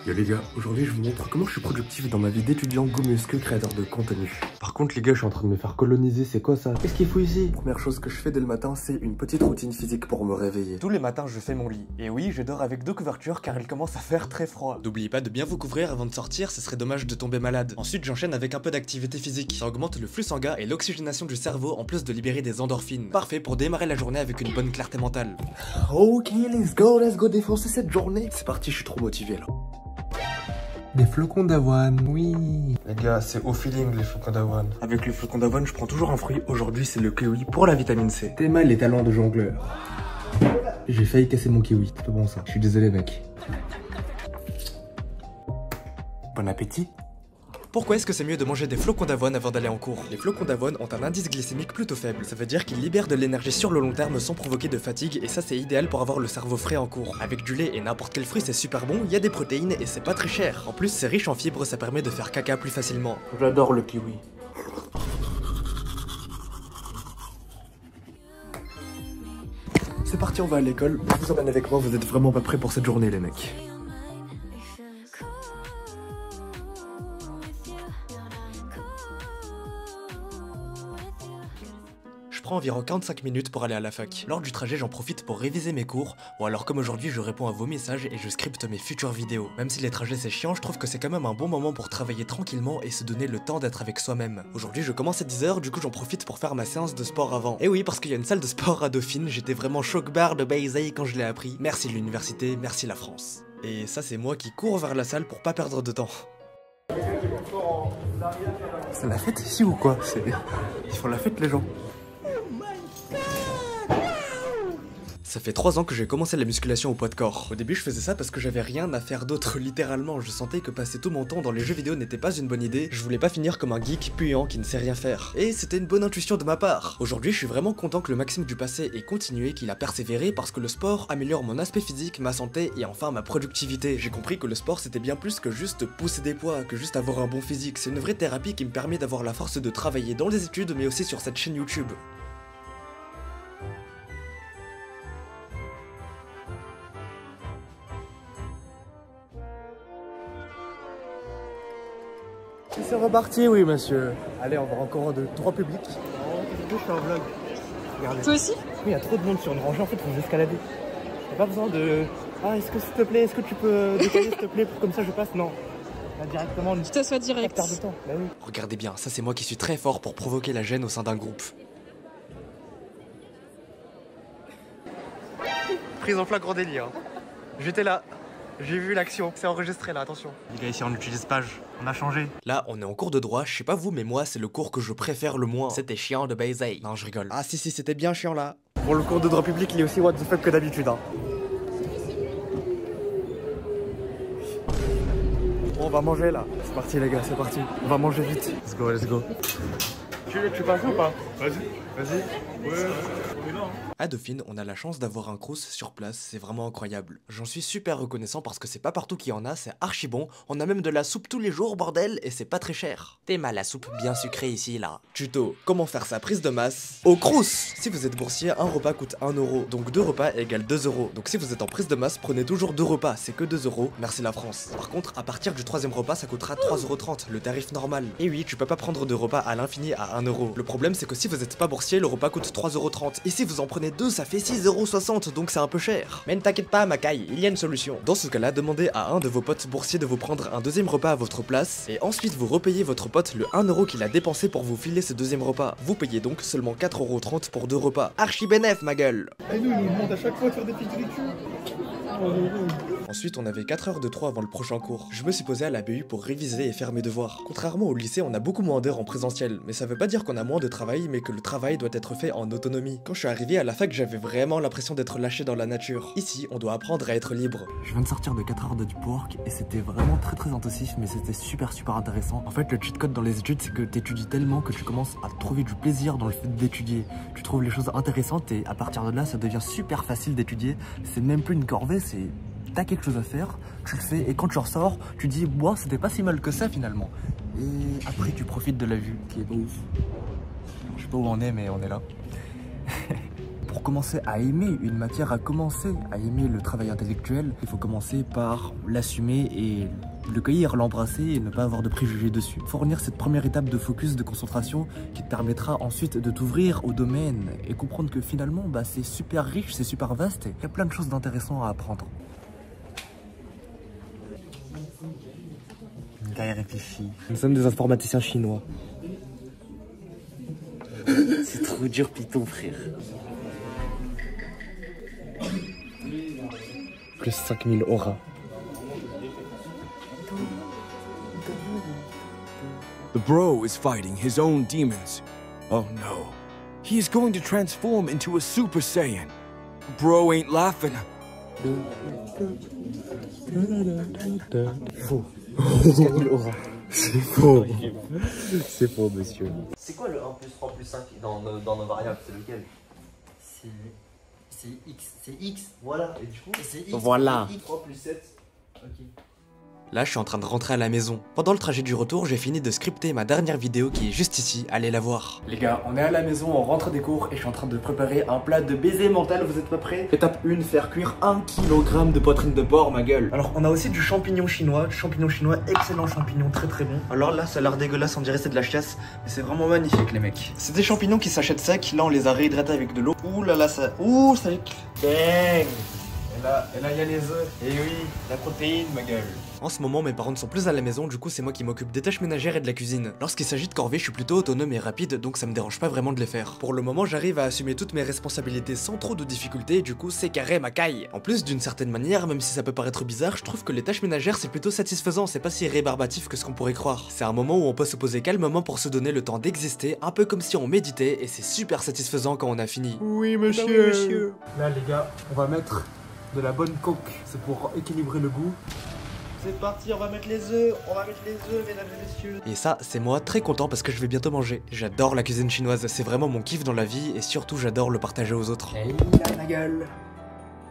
Yo les gars, aujourd'hui je vous montre comment je suis productif dans ma vie d'étudiant goumesque créateur de contenu. Par contre les gars, je suis en train de me faire coloniser, c'est quoi ça? Qu'est-ce qu'il faut ici? Première chose que je fais dès le matin, c'est une petite routine physique pour me réveiller. Tous les matins je fais mon lit. Et oui, je dors avec 2 couvertures car il commence à faire très froid. N'oubliez pas de bien vous couvrir avant de sortir, ce serait dommage de tomber malade. Ensuite j'enchaîne avec un peu d'activité physique. Ça augmente le flux sanguin et l'oxygénation du cerveau en plus de libérer des endorphines. Parfait pour démarrer la journée avec une bonne clarté mentale. Ok, let's go défoncer cette journée. C'est parti, je suis trop motivé là. Des flocons d'avoine, oui. Les gars, c'est au feeling les flocons d'avoine. Avec les flocons d'avoine, je prends toujours un fruit. Aujourd'hui, c'est le kiwi pour la vitamine C. T'es mal les talents de jongleur. J'ai failli casser mon kiwi. C'est pas bon ça. Je suis désolé mec. Bon appétit. Pourquoi est-ce que c'est mieux de manger des flocons d'avoine avant d'aller en cours? Les flocons d'avoine ont un indice glycémique plutôt faible. Ça veut dire qu'ils libèrent de l'énergie sur le long terme sans provoquer de fatigue et ça c'est idéal pour avoir le cerveau frais en cours. Avec du lait et n'importe quel fruit c'est super bon, il y a des protéines et c'est pas très cher. En plus c'est riche en fibres, ça permet de faire caca plus facilement. J'adore le kiwi. C'est parti, on va à l'école. Je vous emmène avec moi, vous êtes vraiment pas prêts pour cette journée les mecs. Je prends environ 45 minutes pour aller à la fac. Lors du trajet, j'en profite pour réviser mes cours, ou alors comme aujourd'hui, je réponds à vos messages et je scripte mes futures vidéos. Même si les trajets c'est chiant, je trouve que c'est quand même un bon moment pour travailler tranquillement et se donner le temps d'être avec soi-même. Aujourd'hui, je commence à 10 h, du coup j'en profite pour faire ma séance de sport avant. Et oui, parce qu'il y a une salle de sport à Dauphine, j'étais vraiment choc-barre de Bayzaï quand je l'ai appris. Merci l'université, merci la France. Et ça, c'est moi qui cours vers la salle pour pas perdre de temps. C'est la fête ici ou quoi? Ils font la fête les gens. Ça fait 3 ans que j'ai commencé la musculation au poids de corps. Au début je faisais ça parce que j'avais rien à faire d'autre littéralement, je sentais que passer tout mon temps dans les jeux vidéo n'était pas une bonne idée, je voulais pas finir comme un geek puant qui ne sait rien faire. Et c'était une bonne intuition de ma part. Aujourd'hui je suis vraiment content que le Maxime du passé ait continué, qu'il a persévéré parce que le sport améliore mon aspect physique, ma santé et enfin ma productivité. J'ai compris que le sport c'était bien plus que juste pousser des poids, que juste avoir un bon physique, c'est une vraie thérapie qui me permet d'avoir la force de travailler dans les études mais aussi sur cette chaîne YouTube. C'est reparti, oui monsieur. Allez, on va encore de 3 publics. Je fais un vlog. Regardez. Toi aussi? Oui, il y a trop de monde sur une rangée, en fait, faut escalader. T'as pas besoin de... Ah, est-ce que s'il te plaît, est-ce que tu peux décaler s'il te plaît pour comme ça je passe? Non. Là, directement, Je t'assois direct. Pas de temps. Bah oui. Regardez bien, ça c'est moi qui suis très fort pour provoquer la gêne au sein d'un groupe. Prise en flagrant délit. Hein. J'étais là. J'ai vu l'action. C'est enregistré là, attention. Les gars, ici on utilise Page. On a changé. Là, on est en cours de droit, je sais pas vous, mais moi, c'est le cours que je préfère le moins. C'était chiant de Bayzaï. Non, je rigole. Ah si, c'était bien chiant là. Bon, le cours de droit public, il est aussi what the fuck que d'habitude. Hein. Bon, on va manger là. C'est parti les gars, c'est parti. On va manger vite. Let's go. Tu passes ou pas? Vas-y. Ouais. À Dauphine, on a la chance d'avoir un crous sur place, c'est vraiment incroyable. J'en suis super reconnaissant parce que c'est pas partout qu'il y en a, c'est archi bon. On a même de la soupe tous les jours, bordel, et c'est pas très cher. T'es mal la soupe bien sucrée ici, là. Tuto, comment faire sa prise de masse au crous. Si vous êtes boursier, un repas coûte 1 €, donc 2 repas égale 2 €. Donc si vous êtes en prise de masse, prenez toujours 2 repas, c'est que 2 €, merci la France. Par contre, à partir du 3e repas, ça coûtera 3,30 €, le tarif normal. Et oui, tu peux pas prendre de repas à l'infini à 1 €. Le problème, c'est que si vous êtes pas boursier, le repas coûte 3,30 €. Et si vous en prenez 2, ça fait 6,60 €, donc c'est un peu cher. Mais ne t'inquiète pas, Makai, il y a une solution. Dans ce cas-là, demandez à un de vos potes boursiers de vous prendre un 2e repas à votre place, et ensuite vous repayez votre pote le 1 € qu'il a dépensé pour vous filer ce 2e repas. Vous payez donc seulement 4,30 € pour 2 repas. Archi bénef, ma gueule. Et nous, ils nous demandent à chaque fois de faire des pics de cul. Ensuite, on avait 4 heures de trop avant le prochain cours. Je me suis posé à la BU pour réviser et faire mes devoirs. Contrairement au lycée, on a beaucoup moins d'heures en présentiel, mais ça veut pas dire qu'on a moins de travail, mais que le travail doit être fait en autonomie. Quand je suis arrivé à la fac, j'avais vraiment l'impression d'être lâché dans la nature. Ici, on doit apprendre à être libre. Je viens de sortir de 4 heures de deep work et c'était vraiment très intensif, mais c'était super intéressant. En fait, le cheat code dans les études, c'est que t'étudies tellement que tu commences à trouver du plaisir dans le fait d'étudier. Tu trouves les choses intéressantes et à partir de là, ça devient super facile d'étudier. C'est même plus une corvée, c'est... T'as quelque chose à faire, tu le fais et quand tu ressors, tu dis bon, c'était pas si mal que ça finalement. Et après tu profites de la vue qui est pas ouf. Je sais pas où on est mais on est là. pour commencer à aimer une matière, à commencer à aimer le travail intellectuel, il faut commencer par l'assumer et le cueillir, l'embrasser et ne pas avoir de préjugés dessus. Fournir cette première étape de focus, de concentration qui te permettra ensuite de t'ouvrir au domaine et comprendre que finalement bah, c'est super riche, c'est super vaste et il y a plein de choses d'intéressantes à apprendre. Le gars il réfléchit. Nous sommes des informaticiens chinois. C'est trop dur Python frère. Plus 5000 aura. The bro is fighting his own demons. Oh no. He is going to transform into a Super Saiyan. Bro ain't laughing. Faux. 5000 aura. C'est faux. C'est faux, monsieur. C'est quoi le 1 plus 3 plus 5 dans nos variables? C'est lequel? C'est x. C'est x. Voilà. Et du coup, c'est x. Voilà. 3 plus 7. Ok. Là, je suis en train de rentrer à la maison. Pendant le trajet du retour, j'ai fini de scripter ma dernière vidéo qui est juste ici, allez la voir. Les gars, on est à la maison, on rentre des cours et je suis en train de préparer un plat de baiser mental, vous êtes pas prêts? Étape 1, faire cuire 1 kg de poitrine de porc, ma gueule. Alors, on a aussi du champignon chinois, excellent champignon, très très bon. Alors là, ça a l'air dégueulasse, on dirait c'est de la chiasse, mais c'est vraiment magnifique les mecs. C'est des champignons qui s'achètent secs, là on les a réhydratés avec de l'eau. Ouh là là, ça... Ouh, ça... Bang. Et là, il y a les œufs. Et oui, la protéine, ma gueule. En ce moment, mes parents ne sont plus à la maison, du coup, c'est moi qui m'occupe des tâches ménagères et de la cuisine. Lorsqu'il s'agit de corvées, je suis plutôt autonome et rapide, donc ça me dérange pas vraiment de les faire. Pour le moment, j'arrive à assumer toutes mes responsabilités sans trop de difficultés, du coup, c'est carré ma caille. En plus, d'une certaine manière, même si ça peut paraître bizarre, je trouve que les tâches ménagères, c'est plutôt satisfaisant, c'est pas si rébarbatif que ce qu'on pourrait croire. C'est un moment où on peut se poser calmement pour se donner le temps d'exister, un peu comme si on méditait, et c'est super satisfaisant quand on a fini. Oui, monsieur. Là, les gars, on va mettre de la bonne coque. C'est pour équilibrer le goût. C'est parti, on va mettre les œufs, mesdames et messieurs. Et ça, c'est moi très content parce que je vais bientôt manger. J'adore la cuisine chinoise, c'est vraiment mon kiff dans la vie et surtout j'adore le partager aux autres. Hey là, ma gueule.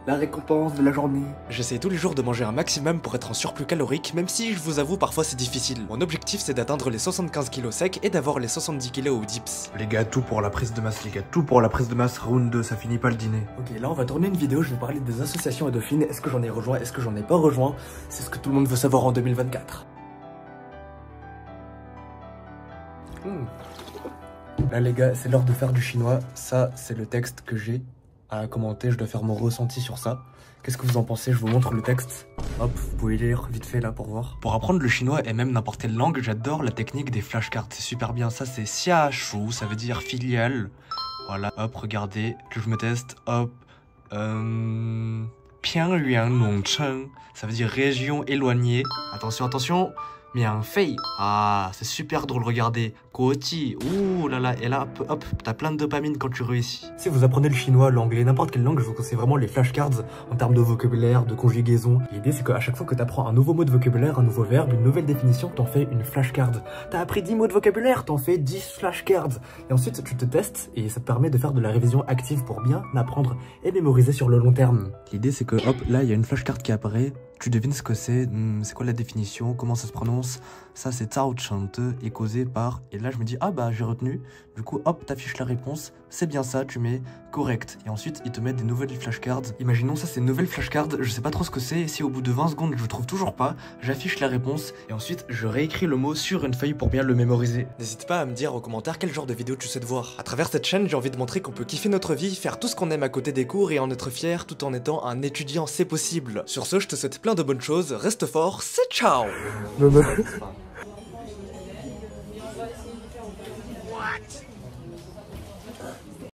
La récompense de la journée. J'essaie tous les jours de manger un maximum pour être en surplus calorique, même si je vous avoue parfois c'est difficile. Mon objectif c'est d'atteindre les 75 kg secs et d'avoir les 70 kg au dips. Les gars, tout pour la prise de masse, les gars, tout pour la prise de masse, round 2, ça finit pas le dîner. Ok, là on va tourner une vidéo, je vais parler des associations à Dauphine. Est-ce que j'en ai rejoint, est-ce que j'en ai pas rejoint? C'est ce que tout le monde veut savoir en 2024. Là les gars, c'est l'heure de faire du chinois. Ça, c'est le texte que j'ai à commenter, je dois faire mon ressenti sur ça. Qu'est-ce que vous en pensez? Je vous montre le texte. Hop, vous pouvez lire vite fait là pour voir. Pour apprendre le chinois et même n'importe quelle langue, j'adore la technique des flashcards. C'est super bien. Ça, c'est xia shu, ça veut dire filiale. Voilà, hop, regardez, que je me teste. Hop, Piangyuan Nongcheng, ça veut dire région éloignée. Attention, attention. Mianfei. Ah, c'est super drôle, regardez. Guoji. Ouh là là. Et là, hop, t'as plein de dopamine quand tu réussis. Si vous apprenez le chinois, l'anglais, n'importe quelle langue, je vous conseille vraiment les flashcards en termes de vocabulaire, de conjugaison. L'idée, c'est qu'à chaque fois que t'apprends un nouveau mot de vocabulaire, un nouveau verbe, une nouvelle définition, t'en fais une flashcard. T'as appris 10 mots de vocabulaire, t'en fais 10 flashcards. Et ensuite, tu te testes et ça te permet de faire de la révision active pour bien apprendre et mémoriser sur le long terme. L'idée, c'est que, hop, là, il y a une flashcard qui apparaît. Tu devines ce que c'est, c'est quoi la définition, comment ça se prononce. Ça, c'est Cao Chente et causé par... Et là, je me dis, ah bah, j'ai retenu. Du coup, hop, t'affiches la réponse. C'est bien ça, tu mets correct. Et ensuite, ils te mettent des nouvelles flashcards. Imaginons, ça, c'est une nouvelle flashcard. Je sais pas trop ce que c'est. Et si au bout de 20 secondes, je trouve toujours pas, j'affiche la réponse. Et ensuite, je réécris le mot sur une feuille pour bien le mémoriser. N'hésite pas à me dire en commentaire quel genre de vidéo tu souhaites voir. À travers cette chaîne, j'ai envie de montrer qu'on peut kiffer notre vie, faire tout ce qu'on aime à côté des cours et en être fier tout en étant un étudiant, c'est possible. Sur ce, je te souhaite plein de bonnes choses. Reste fort, c'est ciao!